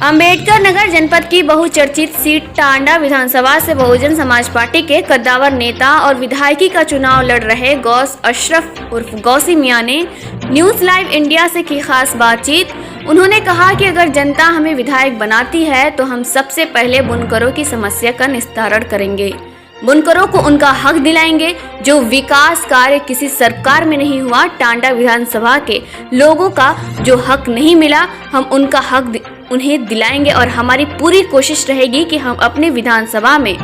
अंबेडकर नगर जनपद की बहुचर्चित सीट टांडा विधानसभा से बहुजन समाज पार्टी के कद्दावर नेता और विधायकी का चुनाव लड़ रहे गौस अशरफ उर्फ गौसी मियां ने न्यूज लाइव इंडिया से की खास बातचीत। उन्होंने कहा कि अगर जनता हमें विधायक बनाती है तो हम सबसे पहले बुनकरों की समस्या का निस्तारण करेंगे, बुनकरों को उनका हक दिलाएंगे। जो विकास कार्य किसी सरकार में नहीं हुआ, टांडा विधानसभा के लोगों का जो हक नहीं मिला, हम उनका हक उन्हें दिलाएंगे और हमारी पूरी कोशिश रहेगी कि हम अपने विधानसभा में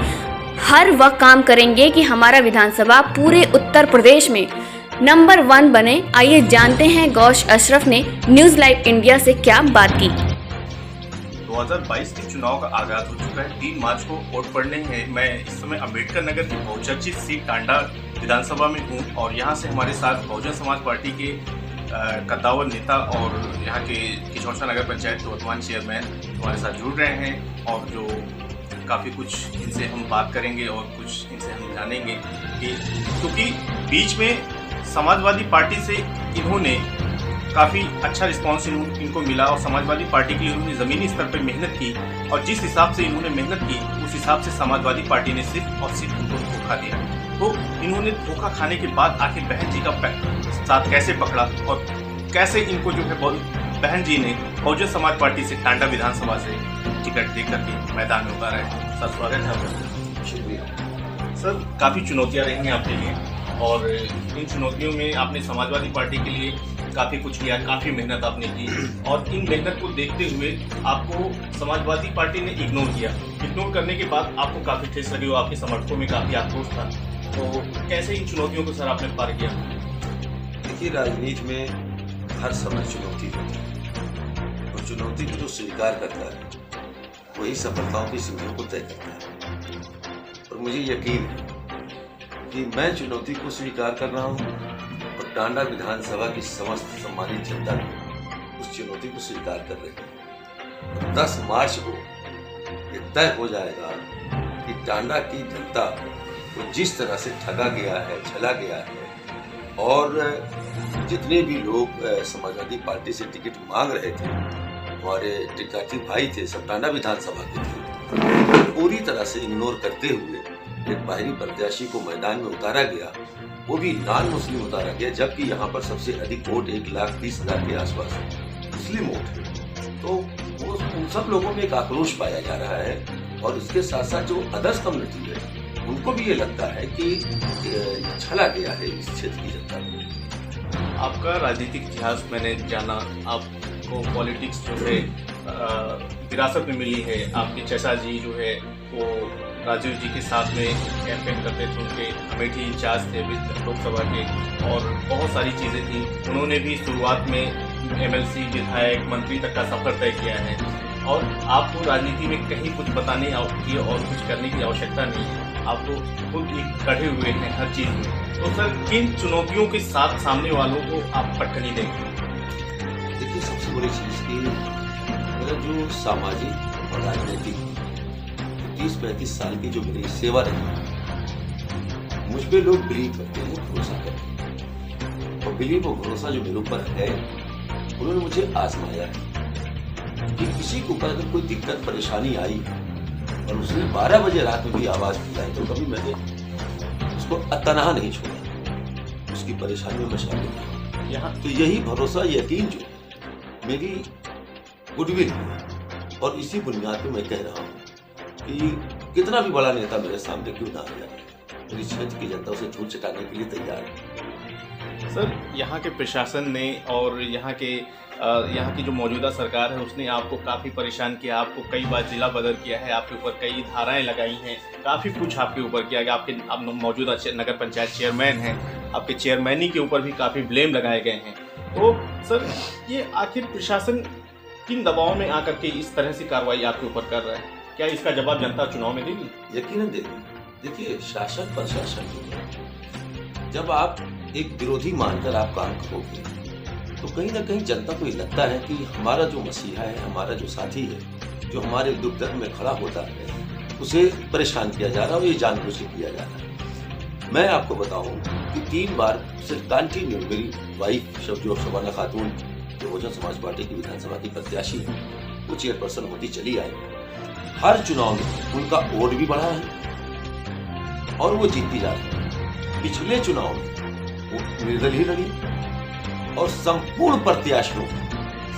हर वक्त काम करेंगे कि हमारा विधानसभा पूरे उत्तर प्रदेश में नंबर 1 बने। आइए जानते हैं गौस अशरफ ने न्यूज लाइव इंडिया से क्या बात की। 2022 के चुनाव का आगाज हो चुका है। 3 मार्च को वोट पड़ने हैं। मैं इस समय अंबेडकर नगर की बहुचर्चित सीट टांडा विधानसभा में हूं और यहां से हमारे साथ बहुजन समाज पार्टी के कद्दावर नेता और यहाँ के किशोरसा नगर पंचायत के वर्तमान चेयरमैन हमारे साथ जुड़ रहे हैं और जो काफ़ी कुछ इनसे हम बात करेंगे और कुछ इनसे हम जानेंगे कि क्योंकि बीच में समाजवादी पार्टी से इन्होंने काफ़ी अच्छा रिस्पांस इनको मिला और समाजवादी पार्टी के लिए उन्होंने ज़मीनी स्तर पर मेहनत की और जिस हिसाब से इन्होंने मेहनत की उस हिसाब से समाजवादी पार्टी ने सिर्फ और सिर्फ उनको धोखा दिया। तो इन्होंने धोखा खाने के बाद आखिर बहन जी का साथ कैसे पकड़ा और कैसे इनको जो है बहन जी ने बहुजन समाज पार्टी से टांडा विधानसभा से टिकट दे करके मैदान में उतारा है। सर स्वागत है आपका। शुक्रिया सर। काफ़ी चुनौतियाँ रही हैं आपके लिए और इन चुनौतियों में आपने समाजवादी पार्टी के लिए काफ़ी कुछ किया, काफ़ी मेहनत आपने की और इन मेहनत को देखते हुए आपको समाजवादी पार्टी ने इग्नोर किया। इग्नोर करने के बाद आपको काफ़ी ठेस लगी और आपके समर्थकों में काफ़ी आक्रोश था। तो कैसे इन चुनौतियों को सर आपने पार किया? देखिए, राजनीति में हर समय चुनौती होती है और चुनौती को जो स्वीकार करता है वही सफलताओं की सीढ़ियों को तय करता है। और मुझे यकीन है कि मैं चुनौती को स्वीकार कर रहा हूँ और टांडा विधानसभा की समस्त सम्मानित जनता भी उस चुनौती को स्वीकार कर रही है। और 10 मार्च को ये तय हो जाएगा कि टांडा की जनता को जिस तरह से ठगा गया है, छला गया है और जितने भी लोग समाजवादी पार्टी से टिकट मांग रहे थे, हमारे टिकाती भाई थे, सब टांडा विधानसभा के थे, पूरी तरह से इग्नोर करते हुए एक बाहरी प्रत्याशी को मैदान में उतारा गया, वो भी नॉन मुस्लिम उतारा गया, जबकि यहाँ पर सबसे अधिक वोट 1,30,000 के आसपास मुस्लिम वोट है। तो वो उन सब लोगों में एक आक्रोश पाया जा रहा है और इसके साथ साथ जो अदर्स कम्युनिटी है उनको भी ये लगता है कि छला गया है इस क्षेत्र की जनता को। आपका राजनीतिक इतिहास मैंने जाना, आपको पॉलिटिक्स जो है विरासत में मिली है। आपके चाचा जी जो है वो राजीव जी के साथ में कैंपेन करते थे, उनके अमेठी इंचार्ज थे लोकसभा के और बहुत सारी चीज़ें थी। उन्होंने भी शुरुआत में MLC, विधायक, मंत्री तक का सफर तय किया है और आपको राजनीति में कहीं कुछ बताने की और कुछ करने की आवश्यकता नहीं है। आपको खुद ही कढ़े हुए हैं हर चीज़ में। तो सर किन चुनौतियों के साथ सामने वालों को आप पटखनी देंगे? देखिए, सबसे बड़ी चीज़ की मेरा जो सामाजिक और राजनीतिक 30-35 साल की जो मेरी सेवा रही है, मुझ पे लोग बिलीव करते हैं, भरोसा करते हैं और बिलीव और भरोसा जो मेरे ऊपर है उन्होंने मुझे आजमाया है कि किसी के ऊपर अगर कोई दिक्कत परेशानी आई और उसने 12 बजे रात में भी आवाज़ दिया है तो कभी मैंने उसको तनहा नहीं छोड़ा, उसकी परेशानी में मैं शामिल रहा। यहाँ तो यही भरोसा, यकीन जो है मेरी गुडविल है और इसी बुनियाद पे मैं कह रहा हूँ कि कितना भी बड़ा नेता मेरे सामने क्यों ना आ जाए, मेरी क्षेत्र की जनता उसे झूठ चटाने के लिए तैयार है। सर, यहाँ के प्रशासन ने और यहाँ की जो मौजूदा सरकार है उसने आपको काफ़ी परेशान किया, आपको कई बार जिला बदल किया है, आपके ऊपर कई धाराएं लगाई हैं, काफ़ी कुछ आपके ऊपर किया गया। आप मौजूदा नगर पंचायत चेयरमैन हैं, आपके चेयरमैनी के ऊपर भी काफ़ी ब्लेम लगाए गए हैं। तो सर, ये आखिर प्रशासन किन दबाव में आकर के इस तरह से कार्रवाई आपके ऊपर कर रहा है? क्या इसका जवाब जनता चुनाव में देगी? यकीनन देगी। देखिए, शासन प्रशासन जो है, जब आप एक विरोधी मानकर आप काम करोगे तो कहीं ना कहीं जनता को ये लगता है कि हमारा जो मसीहा है, हमारा जो साथी है, जो हमारे दुख दर्द में खड़ा होता है, उसे परेशान किया जा रहा है और ये जानबूझ के किया जा रहा है। मैं आपको बताऊं कि 3 बार से कंटिन्यू मेरी वाइफ जो शबाना खातून जो बहुजन समाज पार्टी की विधानसभा की प्रत्याशी है, वो चेयरपर्सन होती चली आई। हर चुनाव में उनका वोट भी बढ़ा है और वो जीतती जा रही है। पिछले चुनाव में वो निर्दल ही लड़ी और संपूर्ण प्रत्याशियों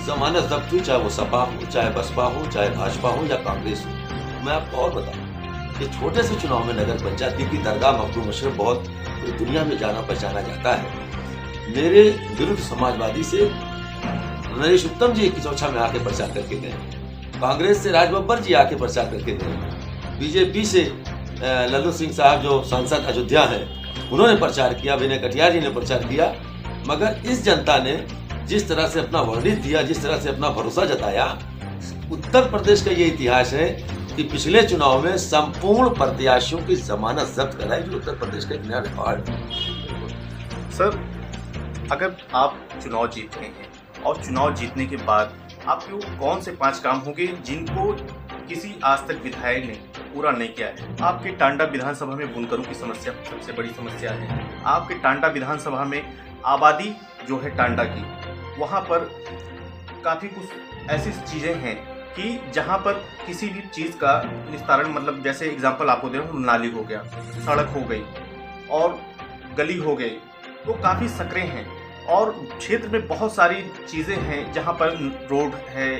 जमानत जब्त हुई, चाहे वो सपा हो, चाहे बसपा हो, चाहे भाजपा हो या कांग्रेस हो। मैं आपको और बताऊं कि छोटे से चुनाव में नगर पंचायत की दरगाह मखदूम अशरफ बहुत दुनिया में जाना पहचाना जाता है। मेरे विरुद्ध समाजवादी से नरेश उत्तम जी 21 में आके प्रचार करके गए, कांग्रेस से राज बब्बर जी आके प्रचार करके गए, बीजेपी से लल्लू सिंह साहब जो सांसद अयोध्या हैं उन्होंने प्रचार किया, विनय कटियार जी ने प्रचार किया। मगर इस जनता ने जिस तरह से अपना वर्णित दिया, जिस तरह से अपना भरोसा जताया, उत्तर प्रदेश का ये इतिहास है कि पिछले चुनाव में संपूर्ण प्रत्याशियों की जमानत जब्त कराई, जो उत्तर प्रदेश का एक नया रिकॉर्ड है। सर, अगर आप चुनाव जीतते हैं और चुनाव जीतने के बाद आपके वो कौन से 5 काम होंगे जिनको किसी आज तक विधायक ने पूरा नहीं किया है? आपके टांडा विधानसभा में बुनकरों की समस्या सबसे बड़ी समस्या है। आपके टांडा विधानसभा में आबादी जो है टांडा की, वहाँ पर काफ़ी कुछ ऐसी चीज़ें हैं कि जहाँ पर किसी भी चीज़ का निस्तारण, मतलब जैसे एग्जांपल आपको दे रहा हूँ, नाली हो गया, सड़क हो गई और गली हो गई, तो काफ़ी सकरे हैं। और क्षेत्र में बहुत सारी चीज़ें हैं जहाँ पर रोड है।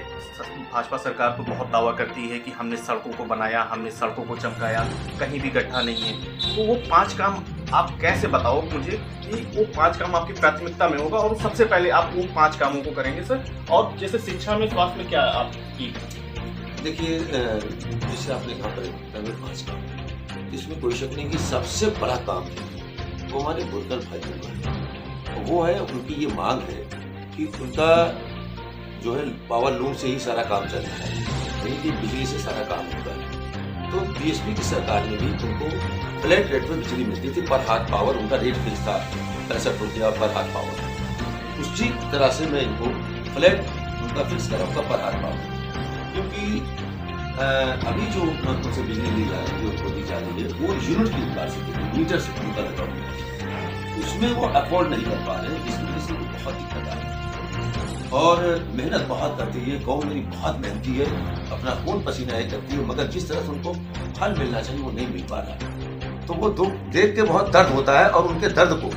भाजपा सरकार तो बहुत दावा करती है कि हमने सड़कों को बनाया, हमने सड़कों को चमकाया, कहीं भी गड्ढा नहीं है। तो वो 5 काम आप कैसे बताओ मुझे कि वो 5 काम आपकी प्राथमिकता में होगा और सबसे पहले आप वो 5 कामों को करेंगे सर? और जैसे शिक्षा में, स्वास्थ्य में क्या आपकी? देखिए, जैसे आपने कहा पर 5 काम, इसमें कोई शक नहीं कि सबसे बड़ा काम है वो हमारे बुनकर भाइयों का है। वो है, उनकी ये मांग है कि उनका जो है पावर लूम से ही सारा काम चल रहा है, यानी कि बिजली से सारा काम होता है। तो बीएसपी की सरकार ने भी उनको फ्लैट रेट में बिजली मिलती थी, पर हाथ पावर उनका रेट फिक्स था 65 रुपया पर हाथ पावर। उसी तरह से मैं इनको फ्लैट उनका फिक्स कराऊंगा पर हाथ पावर, क्योंकि अभी जो उनसे बिजली ली जा रही है, उनको दी जा रही है, वो यूनिट की हिसाब से मीटर से उनका लगा हुआ है, उसमें वो अफोर्ड नहीं कर पा रहे हैं, जिसकी वजह से उनको बहुत दिक्कत आ रही है। और मेहनत बहुत करती है, कौन मेरी बहुत मेहनती है, अपना खून पसीना एक करती है, मगर जिस तरह से उनको फल मिलना चाहिए वो नहीं मिल पा रहा। तो वो दुख देख के बहुत दर्द होता है और उनके दर्द को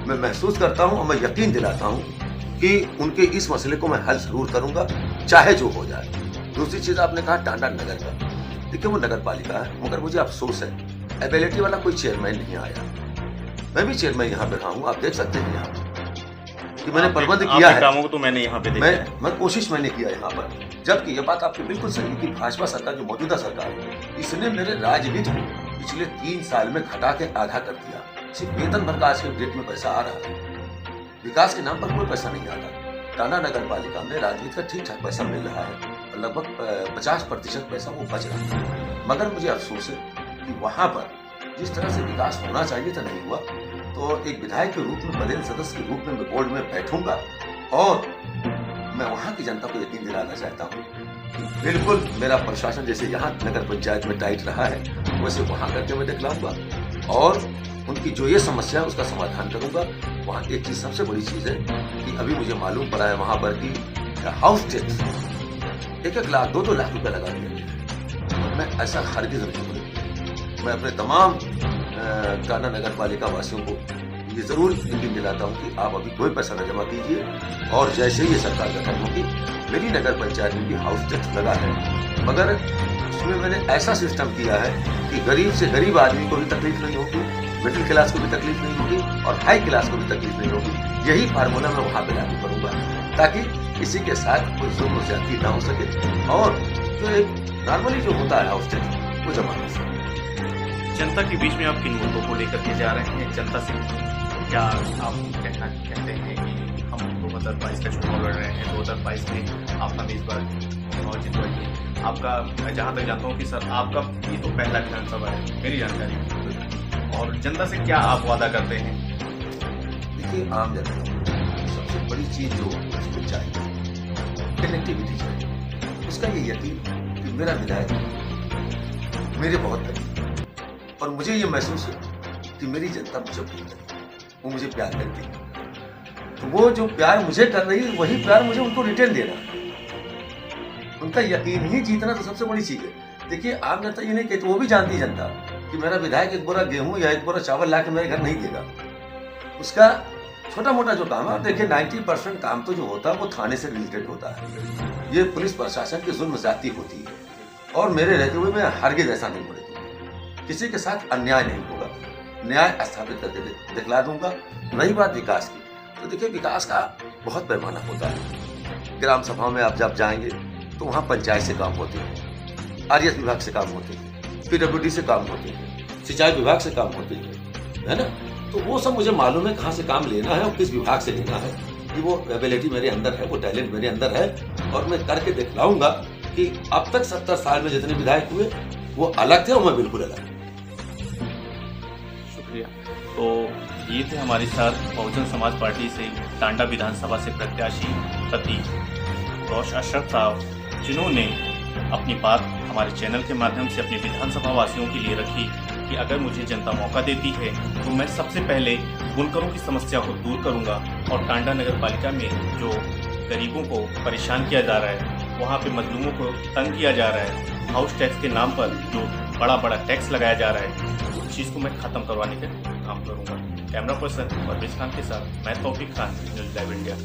मैं महसूस करता हूँ और मैं यकीन दिलाता हूँ कि उनके इस मसले को मैं हल जरूर करूँगा, चाहे जो हो जाए। दूसरी चीज़ आपने कहा टांडा नगर का, देखिए वो नगर पालिका है, मगर मुझे अफसोस है एबिलिटी वाला कोई चेयरमैन नहीं आया। मैं भी चेयरमैन यहाँ पे रहा हूँ, आप देख सकते हैं यहाँ कि मैंने प्रबंध किया है, कामों को तो मैंने यहाँ पे देखा है। मैं कोशिश मैंने किया यहाँ पर। जबकि ये बात आपकी बिल्कुल सही है कि भाजपा सरकार, जो मौजूदा सरकार है, इसने मेरे राजनीति को पिछले 3 साल में घटा के आधा कर दिया। सिर्फ वेतन भर का आज के डेट में पैसा आ रहा है, विकास के नाम पर कोई पैसा नहीं आता। टांडा नगर पालिका में राजनीति का ठीक ठाक पैसा मिल रहा है, लगभग 50% पैसा वो बच रहा है। मगर मुझे अफसोस है कि वहाँ पर जिस तरह से विकास होना चाहिए था नहीं हुआ। तो एक विधायक के रूप में, पदेन सदस्य के रूप में मैं बोर्ड में बैठूंगा और मैं वहाँ की जनता को यकीन दिलाना चाहता हूँ कि बिल्कुल मेरा प्रशासन जैसे यहाँ नगर पंचायत में टाइट रहा है, वैसे वहाँ करके मैं दिखलाऊंगा और उनकी जो ये समस्या है उसका समाधान करूंगा। वहाँ एक चीज़ सबसे बड़ी चीज़ है कि अभी मुझे मालूम पड़ा है वहाँ पर कि हाउस टैक्स 1-1 लाख 2-2 लाख रुपया लगा दिया गया। मैं ऐसा हरगिज़ नहीं करूँगा। मैं अपने तमाम टांडा नगर पालिका वासियों को ये जरूर यकीन दिलाता हूँ कि आप अभी कोई पैसा न जमा कीजिए और जैसे ही ये सरकार गठन होगी, मेरी नगर पंचायत में भी हाउस टैक्स लगा है, मगर उसमें मैंने ऐसा सिस्टम किया है कि गरीब से गरीब आदमी को भी तकलीफ नहीं होगी, मिडिल क्लास को भी तकलीफ नहीं होगी और हाई क्लास को भी तकलीफ नहीं होगी। यही फार्मूला मैं वहाँ पे लागू करूँगा ताकि किसी के साथ कोई जुल्म ज्यादती ना हो सके और जो एक नॉर्मली जो होता है हाउस टैक्स वो जमा हो सके। जनता के बीच में आप किन मुद्दों को लेकर के जा रहे हैं? जनता से क्या आप कहते हैं कि हम 2022 का चुनाव लड़ रहे हैं, 2022 में आप हमें इस बार चुनाव जितवाइए? आपका, जहाँ तक जानता हूँ कि सर आपका ये तो पहला विधानसभा है मेरी जानकारी, और जनता से क्या आप वादा करते हैं? देखिए, आम जनता सबसे बड़ी चीज जो उसको चाहिए कनेक्टिविटी चाहिए। उसका ये यकीन कि मेरा विधायक मेरे बहुत करीब और मुझे ये महसूस है कि मेरी जनता मुझे प्यार करती है, वो मुझे प्यार करती है। तो वो जो प्यार मुझे कर रही है वही प्यार मुझे उनको रिटर्न देना है। उनका यकीन ही जीतना तो सबसे बड़ी चीज है। देखिए आम जनता ये नहीं कहती, वो भी जानती जनता कि मेरा विधायक एक बोरा गेहूं या एक बोरा चावल ला के मेरे घर नहीं देगा। उसका छोटा मोटा जो काम है, और देखिए 90% काम तो जो होता है वो थाने से रिलेटेड होता है। ये पुलिस प्रशासन की जुल्म ज्यादती होती है, और मेरे रहते हुए मैं हरगिज ऐसा नहीं करूँगा। किसी के साथ अन्याय नहीं होगा, न्याय स्थापित करके दिखला दूंगा। रही बात विकास की, तो देखिए विकास का बहुत पैमाना होता है। ग्राम सभाओं में आप जब जाएंगे तो वहाँ पंचायत से काम होते हैं, आरएस विभाग से काम होते हैं, पीडब्ल्यूडी से काम होते हैं, सिंचाई विभाग से काम होते हैं, है ना। तो वो सब मुझे मालूम है कहाँ से काम लेना है और किस विभाग से लेना है, कि वो एबिलिटी मेरे अंदर है, वो टैलेंट मेरे अंदर है, और मैं करके दिखलाऊंगा कि अब तक 70 साल में जितने विधायक हुए वो अलग थे और मैं बिल्कुल अलग। शुक्रिया। तो ये थे हमारे साथ बहुजन समाज पार्टी से टांडा विधानसभा से प्रत्याशी प्रतीक गौस अशरफ साहब, जिन्होंने अपनी बात हमारे चैनल के माध्यम से अपने विधानसभा वासियों के लिए रखी कि अगर मुझे जनता मौका देती है तो मैं सबसे पहले बुनकरों की समस्या को दूर करूंगा, और टांडा नगर पालिका में जो गरीबों को परेशान किया जा रहा है, वहाँ पे मजलूमों को तंग किया जा रहा है, हाउस टैक्स के नाम पर जो बड़ा बड़ा टैक्स लगाया जा रहा है, उस चीज़ को मैं ख़त्म करवाने का काम करूंगा। कैमरा पर्सन परवेज खान के साथ मैं तौफीक खान, न्यूज़ लाइव इंडिया।